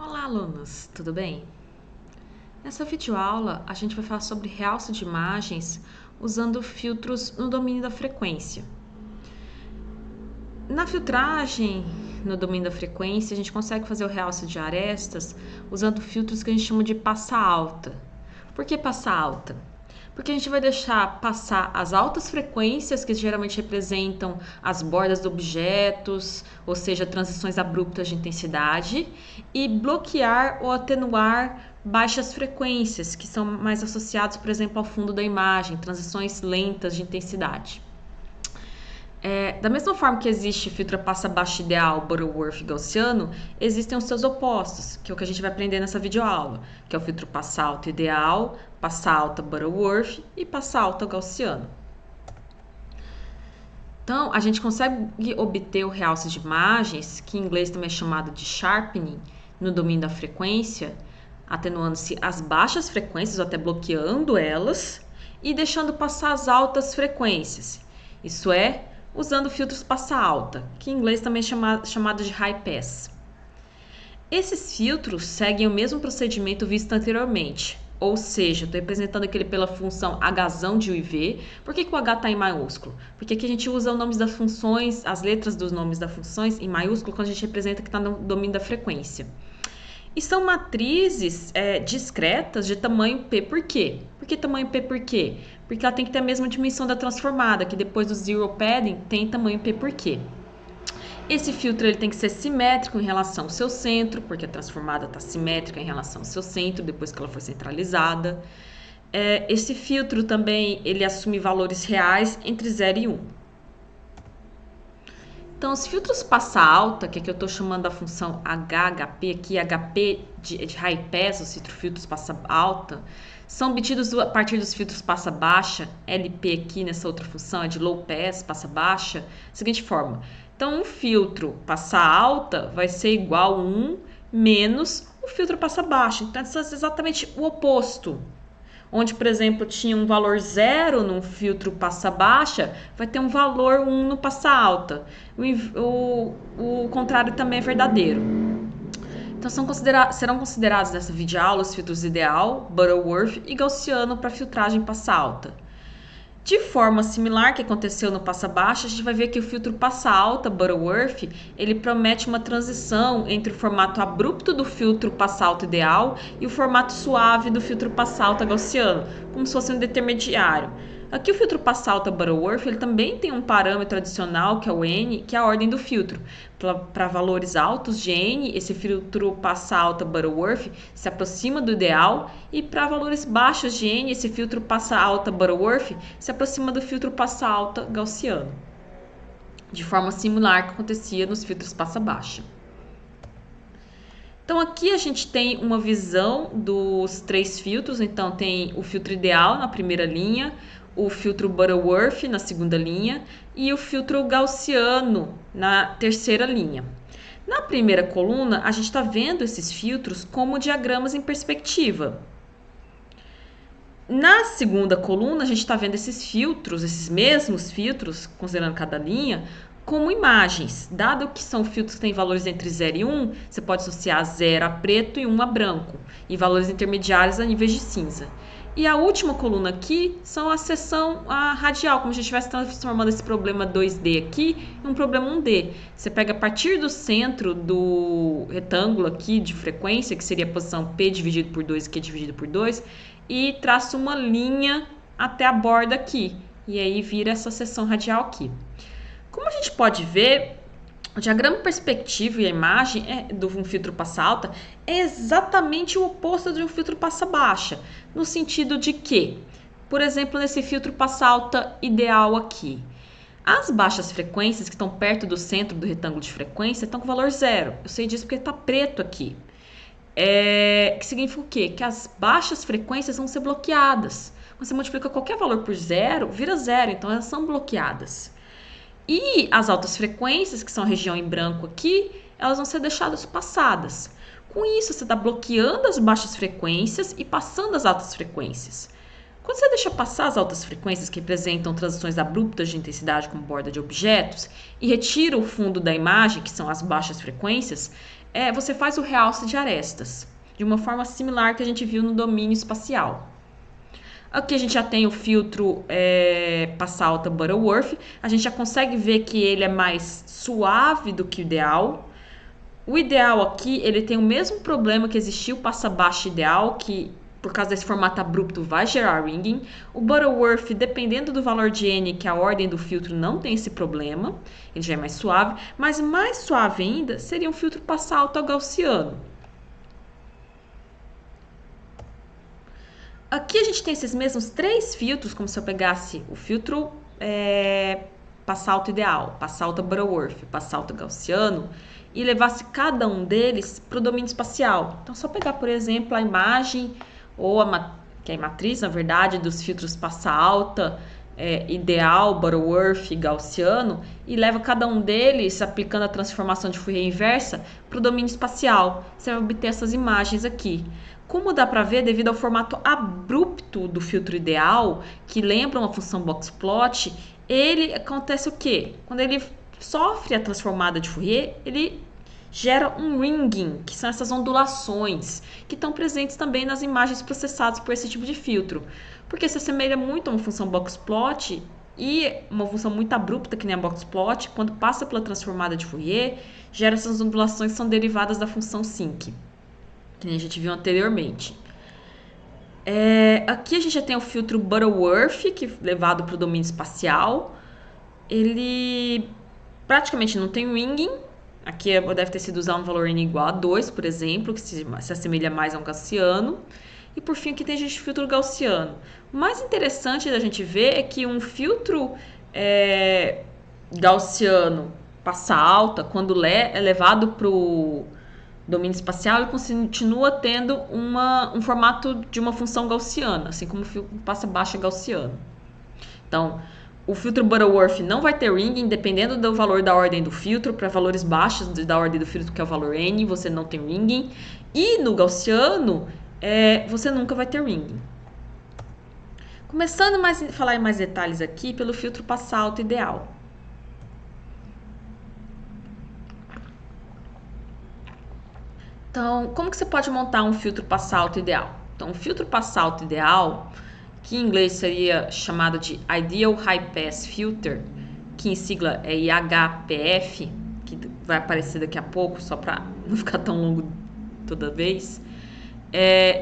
Olá, alunos, tudo bem? Nessa videoaula, a gente vai falar sobre realce de imagens usando filtros no domínio da frequência. Na filtragem no domínio da frequência, a gente consegue fazer o realce de arestas usando filtros que a gente chama de passa alta. Por que passa alta? Porque a gente vai deixar passar as altas frequências, que geralmente representam as bordas de objetos, ou seja, transições abruptas de intensidade, e bloquear ou atenuar baixas frequências, que são mais associadas, por exemplo, ao fundo da imagem, transições lentas de intensidade. Da mesma forma que existe filtro passa baixo ideal, Butterworth e gaussiano, existem os seus opostos, que é o que a gente vai aprender nessa videoaula, que é o filtro passa alta ideal, passa alta Butterworth e passa alta gaussiano. Então, a gente consegue obter o realce de imagens, que em inglês também é chamado de sharpening, no domínio da frequência, atenuando-se as baixas frequências ou até bloqueando elas e deixando passar as altas frequências. Isso é, usando filtros passa alta, que em inglês também é chamado de high pass. Esses filtros seguem o mesmo procedimento visto anteriormente, ou seja, estou representando aquele pela função Hzão de U e V. Por que o H está em maiúsculo? Porque aqui a gente usa os nomes das funções, as letras dos nomes das funções em maiúsculo quando a gente representa que está no domínio da frequência. E são matrizes discretas de tamanho P. Por quê? Por que tamanho P? Por quê? Porque ela tem que ter a mesma dimensão da transformada, que depois do zero padding tem tamanho P. Por quê? Esse filtro ele tem que ser simétrico em relação ao seu centro, porque a transformada está simétrica em relação ao seu centro, depois que ela foi centralizada. Esse filtro também ele assume valores reais entre 0 e 1. Então, os filtros passa alta, que aqui eu estou chamando a função HHP, aqui HP de high pass, os filtros passa alta, são obtidos a partir dos filtros passa baixa, LP aqui nessa outra função é de low pass, passa baixa, da seguinte forma. Então, um filtro passa alta vai ser igual a 1 menos o filtro passa baixa. Então, isso é exatamente o oposto. Onde, por exemplo, tinha um valor 0 no filtro passa baixa, vai ter um valor 1 no passa alta. O contrário também é verdadeiro. Então, serão considerados nessa videoaula os filtros ideal, Butterworth e gaussiano para filtragem passa alta. De forma similar que aconteceu no passa baixa, a gente vai ver que o filtro passa alta, Butterworth, ele promete uma transição entre o formato abrupto do filtro passa alta ideal e o formato suave do filtro passa alta gaussiano, como se fosse um intermediário. Aqui o filtro passa alta Butterworth, ele também tem um parâmetro adicional, que é o N, que é a ordem do filtro. Para valores altos de N, esse filtro passa alta Butterworth se aproxima do ideal, e para valores baixos de N, esse filtro passa alta Butterworth se aproxima do filtro passa alta gaussiano, de forma similar que acontecia nos filtros passa baixa. Então, aqui a gente tem uma visão dos três filtros. Então, tem o filtro ideal na primeira linha, o filtro Butterworth na segunda linha e o filtro gaussiano na terceira linha. Na primeira coluna, a gente está vendo esses filtros como diagramas em perspectiva. Na segunda coluna, a gente está vendo esses filtros, esses mesmos filtros, considerando cada linha, como imagens. Dado que são filtros que têm valores entre 0 e 1, você pode associar 0 a preto e 1 a branco, e valores intermediários a níveis de cinza. E a última coluna aqui são a seção radial, como se a gente estivesse transformando esse problema 2D aqui em um problema 1D. Você pega a partir do centro do retângulo aqui de frequência, que seria a posição P dividido por 2 e Q dividido por 2, e traça uma linha até a borda aqui. E aí vira essa seção radial aqui. Como a gente pode ver, o diagrama perspectiva e a imagem de um filtro passa alta é exatamente o oposto de um filtro passa baixa, no sentido de que, por exemplo, nesse filtro passa alta ideal aqui, as baixas frequências que estão perto do centro do retângulo de frequência estão com valor 0. Eu sei disso porque está preto aqui. Que significa o quê? Que as baixas frequências vão ser bloqueadas. Quando você multiplica qualquer valor por 0, vira 0, então elas são bloqueadas. E as altas frequências, que são a região em branco aqui, elas vão ser deixadas passadas. Com isso, você está bloqueando as baixas frequências e passando as altas frequências. Quando você deixa passar as altas frequências, que representam transições abruptas de intensidade como borda de objetos, e retira o fundo da imagem, que são as baixas frequências, você faz o realce de arestas, de uma forma similar que a gente viu no domínio espacial. Aqui a gente já tem o filtro passa alta Butterworth. A gente já consegue ver que ele é mais suave do que o ideal. O ideal aqui, ele tem o mesmo problema que existiu o passa baixa ideal, que por causa desse formato abrupto vai gerar ringing. O Butterworth, dependendo do valor de N, que a ordem do filtro não tem esse problema, ele já é mais suave, mas mais suave ainda seria um filtro passa alta gaussiano. Aqui a gente tem esses mesmos 3 filtros, como se eu pegasse o filtro passa alta ideal, passa alta Butterworth, passa alta gaussiano, e levasse cada um deles para o domínio espacial. Então, só pegar, por exemplo, a imagem, ou que é a matriz, na verdade, dos filtros passa alta, ideal, Butterworth e gaussiano, e leva cada um deles, aplicando a transformação de Fourier inversa, para o domínio espacial. Você vai obter essas imagens aqui. Como dá para ver, devido ao formato abrupto do filtro ideal, que lembra uma função boxplot, ele acontece o quê? Quando ele sofre a transformada de Fourier, ele gera um ringing, que são essas ondulações, que estão presentes também nas imagens processadas por esse tipo de filtro. Porque se assemelha muito a uma função boxplot, e uma função muito abrupta, que nem a boxplot, quando passa pela transformada de Fourier, gera essas ondulações que são derivadas da função sinc, que nem a gente viu anteriormente. Aqui a gente já tem o filtro Butterworth, que é levado para o domínio espacial. Ele praticamente não tem ringing. Aqui deve ter sido usado um valor n igual a 2, por exemplo, que se assemelha mais a um gaussiano. E por fim aqui tem a gente filtro gaussiano. O mais interessante da gente ver é que um filtro gaussiano passa alta, quando é levado para o domínio espacial, ele continua tendo um formato de uma função gaussiana, assim como o filtro passa baixa gaussiano. Então, o filtro Butterworth não vai ter ringing, dependendo do valor da ordem do filtro. Para valores baixos da ordem do filtro, que é o valor N, você não tem ringing. E no gaussiano, você nunca vai ter ringing. Começando a falar em mais detalhes aqui pelo filtro passa alta ideal. Então, como que você pode montar um filtro passa alta ideal? Então, um filtro passa alta ideal, que em inglês seria chamado de Ideal High Pass Filter, que em sigla é IHPF, que vai aparecer daqui a pouco, só para não ficar tão longo toda vez,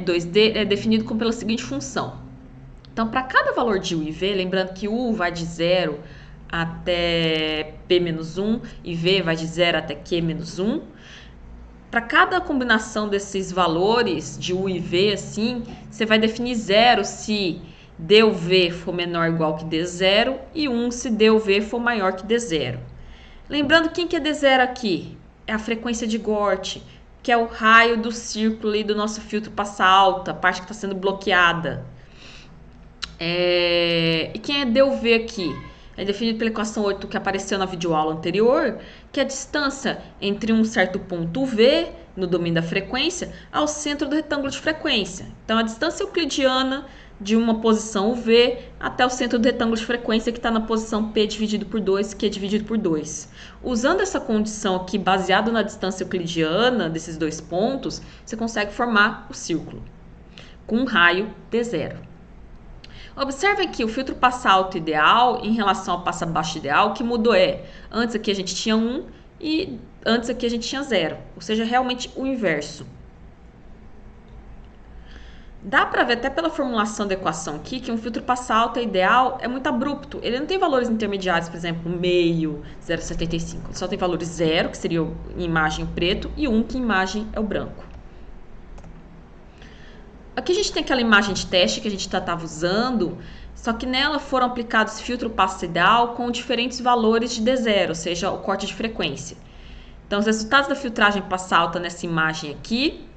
2D, é definido pela seguinte função. Então, para cada valor de U e V, lembrando que U vai de 0 até P-1 e V vai de 0 até Q-1, para cada combinação desses valores de U e V, assim, você vai definir 0 se D ou V for menor ou igual que D0 e 1 se D ou V for maior que D0. Lembrando quem que é D0 aqui? É a frequência de Gort, que é o raio do círculo ali do nosso filtro passa alta, a parte que está sendo bloqueada. E quem é D ou V aqui? É definido pela equação 8 que apareceu na videoaula anterior, que é a distância entre um certo ponto V, no domínio da frequência, ao centro do retângulo de frequência. Então, a distância euclidiana de uma posição V até o centro do retângulo de frequência, que está na posição P dividido por 2, que é dividido por 2. Usando essa condição aqui, baseado na distância euclidiana desses dois pontos, você consegue formar o círculo com um raio D0. Observem que o filtro passa alto ideal em relação ao passa baixo ideal, que mudou antes aqui a gente tinha 1 e antes aqui a gente tinha 0, ou seja, realmente o inverso. Dá para ver até pela formulação da equação aqui que um filtro passa alta ideal é muito abrupto. Ele não tem valores intermediários, por exemplo, meio, 0,75. Ele só tem valores 0, que seria em imagem preto, e 1, que em imagem é o branco. Aqui a gente tem aquela imagem de teste que a gente estava usando, só que nela foram aplicados filtro passa ideal com diferentes valores de D0, ou seja, o corte de frequência. Então, os resultados da filtragem passa alta nessa imagem aqui,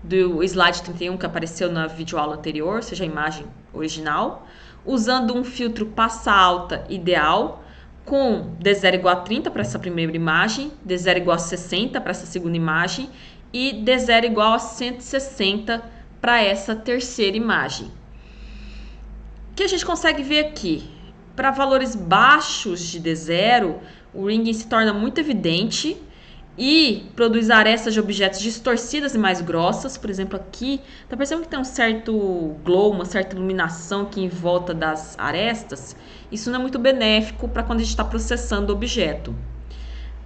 do slide 31 que apareceu na videoaula anterior, ou seja, a imagem original, usando um filtro passa alta ideal, com D0 igual a 30 para essa primeira imagem, D0 igual a 60 para essa segunda imagem e D0 igual a 160 para essa terceira imagem. O que a gente consegue ver aqui? Para valores baixos de D0, o ringing se torna muito evidente e produz arestas de objetos distorcidas e mais grossas. Por exemplo, aqui, tá percebendo que tem um certo glow, uma certa iluminação aqui em volta das arestas? Isso não é muito benéfico para quando a gente está processando o objeto.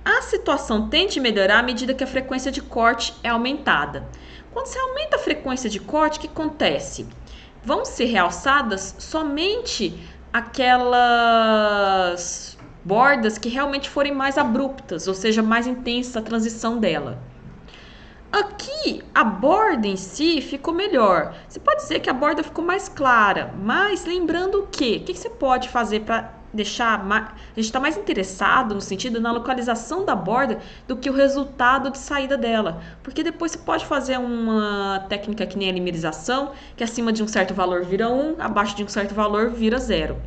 A situação tende a melhorar à medida que a frequência de corte é aumentada. Quando você aumenta a frequência de corte, o que acontece? Vão ser realçadas somente aquelas bordas que realmente forem mais abruptas, ou seja, mais intensa a transição dela. Aqui, a borda em si ficou melhor. Você pode dizer que a borda ficou mais clara, mas lembrando o quê? O que você pode fazer para deixar... A gente está mais interessado no sentido na localização da borda do que o resultado de saída dela. Porque depois você pode fazer uma técnica que nem a limerização, que acima de um certo valor vira 1, abaixo de um certo valor vira 0.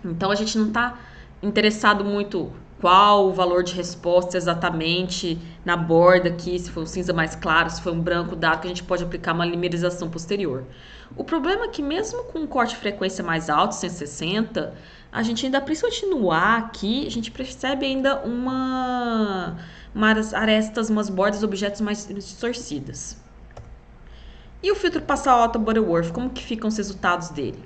Então a gente não está interessado muito qual o valor de resposta exatamente na borda aqui, se foi um cinza mais claro, se foi um branco, dado que a gente pode aplicar uma limerização posterior. O problema é que mesmo com um corte de frequência mais alto, 160, a gente ainda, principalmente no A aqui, a gente percebe ainda umas arestas, umas bordas, objetos mais distorcidas. E o filtro passar alta Butterworth, como que ficam os resultados dele?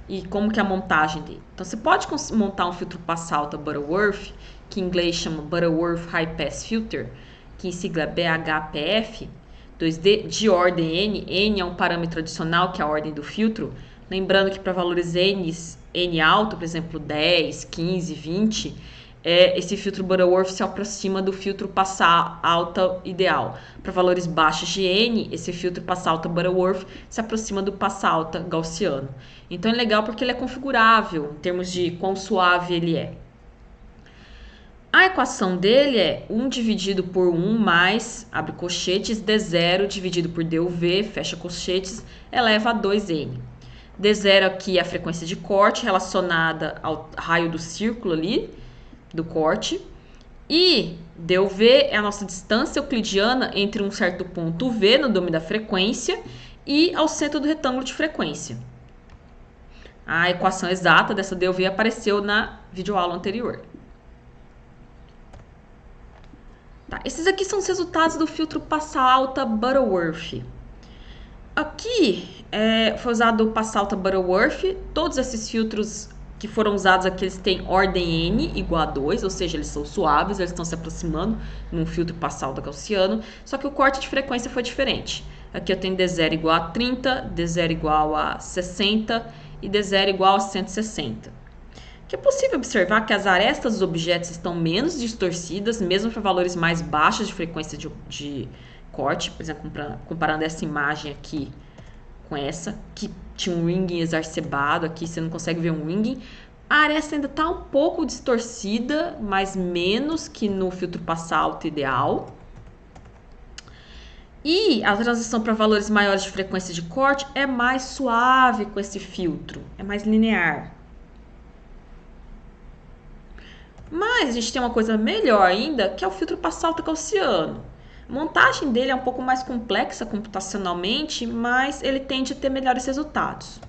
E como que é a montagem dele? Então, você pode montar um filtro passar alta Butterworth, que em inglês chama Butterworth High Pass Filter, que em sigla é BHPF, 2D, de ordem N. N é um parâmetro adicional, que é a ordem do filtro. Lembrando que para valores N alto, por exemplo, 10, 15, 20, esse filtro Butterworth se aproxima do filtro passar alta ideal. Para valores baixos de N, esse filtro passar alta Butterworth se aproxima do passar alta gaussiano. Então é legal porque ele é configurável em termos de quão suave ele é. A equação dele é 1 dividido por 1 mais, abre colchetes, D0 dividido por DUV, fecha colchetes, eleva a 2N. D0 aqui é a frequência de corte relacionada ao raio do círculo ali, do corte. E DUV é a nossa distância euclidiana entre um certo ponto V, no domínio da frequência, e ao centro do retângulo de frequência. A equação exata dessa DUV apareceu na videoaula anterior. Tá, esses aqui são os resultados do filtro passa alta Butterworth. Aqui foi usado o passa alta Butterworth. Todos esses filtros que foram usados aqui, eles têm ordem N igual a 2, ou seja, eles são suaves, eles estão se aproximando num filtro passa alta gaussiano, só que o corte de frequência foi diferente. Aqui eu tenho D0 igual a 30, D0 igual a 60 e D0 igual a 160. Que é possível observar que as arestas dos objetos estão menos distorcidas, mesmo para valores mais baixos de frequência de corte. Por exemplo, comparando essa imagem aqui com essa, que tinha um ringing exacerbado, aqui você não consegue ver um ringing. A aresta ainda está um pouco distorcida, mas menos que no filtro passa alto ideal. E a transição para valores maiores de frequência de corte é mais suave com esse filtro, é mais linear. Mas a gente tem uma coisa melhor ainda, que é o filtro passa alta gaussiano. A montagem dele é um pouco mais complexa computacionalmente, mas ele tende a ter melhores resultados.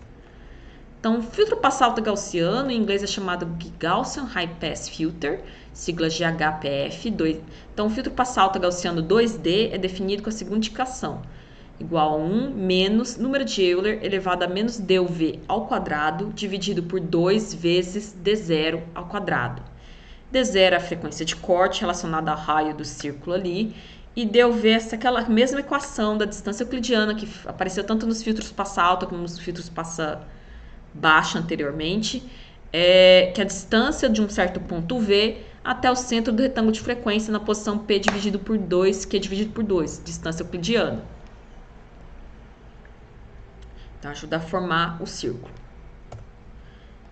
Então, o filtro passa alta gaussiano, em inglês é chamado Gaussian High Pass Filter, sigla GHPF. Então, o filtro passa alta gaussiano 2D é definido com a seguinte indicação: igual a 1 menos número de Euler elevado a menos DUV ao quadrado, dividido por 2 vezes D0 ao quadrado. D0 é a frequência de corte relacionada ao raio do círculo ali, e DUV é aquela mesma equação da distância euclidiana que apareceu tanto nos filtros passa alta como nos filtros passa baixa anteriormente, que é a distância de um certo ponto V até o centro do retângulo de frequência na posição P dividido por 2, que é dividido por 2, distância euclidiana. Então, ajuda a formar o círculo.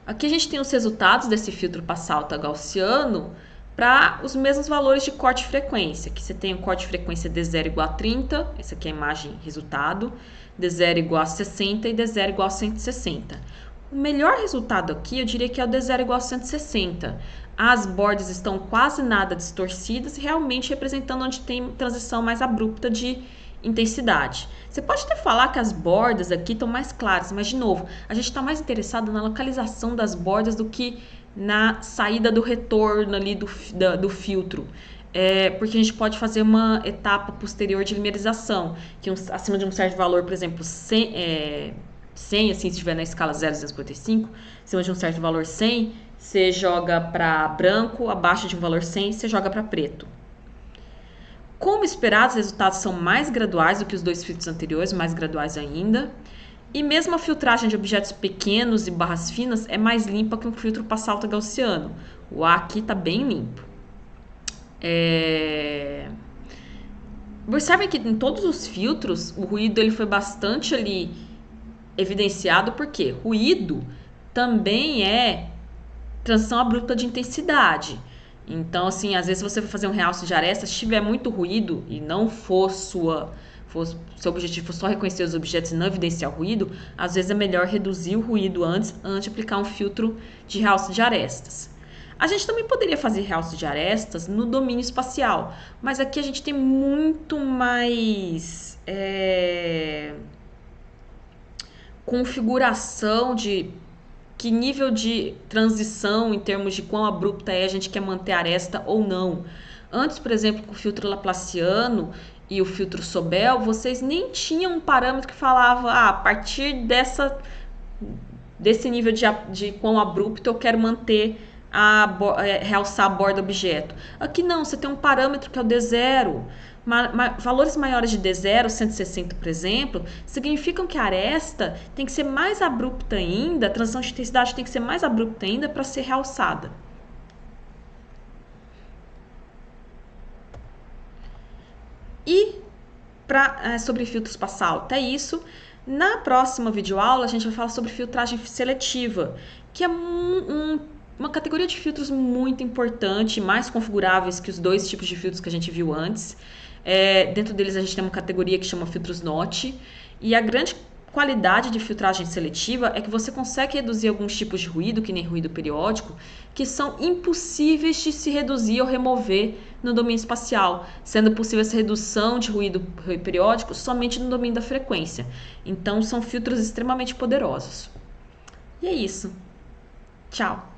Aqui a gente tem os resultados desse filtro passa alta gaussiano para os mesmos valores de corte de frequência. Aqui você tem o corte de frequência D0 igual a 30, essa aqui é a imagem resultado, D0 igual a 60 e D0 igual a 160. O melhor resultado aqui eu diria que é o D0 igual a 160. As bordas estão quase nada distorcidas, realmente representando onde tem transição mais abrupta de intensidade. Você pode até falar que as bordas aqui estão mais claras, mas de novo, a gente está mais interessado na localização das bordas do que na saída do retorno ali do filtro. porque a gente pode fazer uma etapa posterior de limerização, que acima de um certo valor, por exemplo, 100 assim, se estiver na escala 0 a 255, acima de um certo valor 100, você joga para branco, abaixo de um valor 100, você joga para preto. Como esperado, os resultados são mais graduais do que os dois filtros anteriores, mais graduais ainda. E mesmo a filtragem de objetos pequenos e barras finas é mais limpa que um filtro Passalto gaussiano. O A aqui está bem limpo. Observem que em todos os filtros o ruído ele foi bastante ali evidenciado, porque ruído também é transição abrupta de intensidade. Então, assim, às vezes você vai fazer um realce de aresta, se tiver muito ruído e não for seu objetivo for só reconhecer os objetos e não evidenciar o ruído, às vezes é melhor reduzir o ruído antes de aplicar um filtro de realce de arestas. A gente também poderia fazer realce de arestas no domínio espacial, mas aqui a gente tem muito mais configuração de que nível de transição em termos de quão abrupta a gente quer manter a aresta ou não. Antes, por exemplo, com o filtro laplaciano e o filtro Sobel, vocês nem tinham um parâmetro que falava a partir desse nível de quão abrupto eu quero manter realçar a borda do objeto. Aqui não, você tem um parâmetro que é o D0. Valores maiores de D0, 160, por exemplo, significam que a aresta tem que ser mais abrupta ainda, a transição de intensidade tem que ser mais abrupta ainda para ser realçada. E sobre filtros Passalto, é isso. Na próxima videoaula, a gente vai falar sobre filtragem seletiva, que é uma categoria de filtros muito importante, mais configuráveis que os dois tipos de filtros que a gente viu antes. Dentro deles a gente tem uma categoria que chama filtros NOT, e a grande qualidade de filtragem seletiva é que você consegue reduzir alguns tipos de ruído, que nem ruído periódico, que são impossíveis de se reduzir ou remover no domínio espacial, sendo possível essa redução de ruído periódico somente no domínio da frequência. Então são filtros extremamente poderosos. E é isso. Tchau!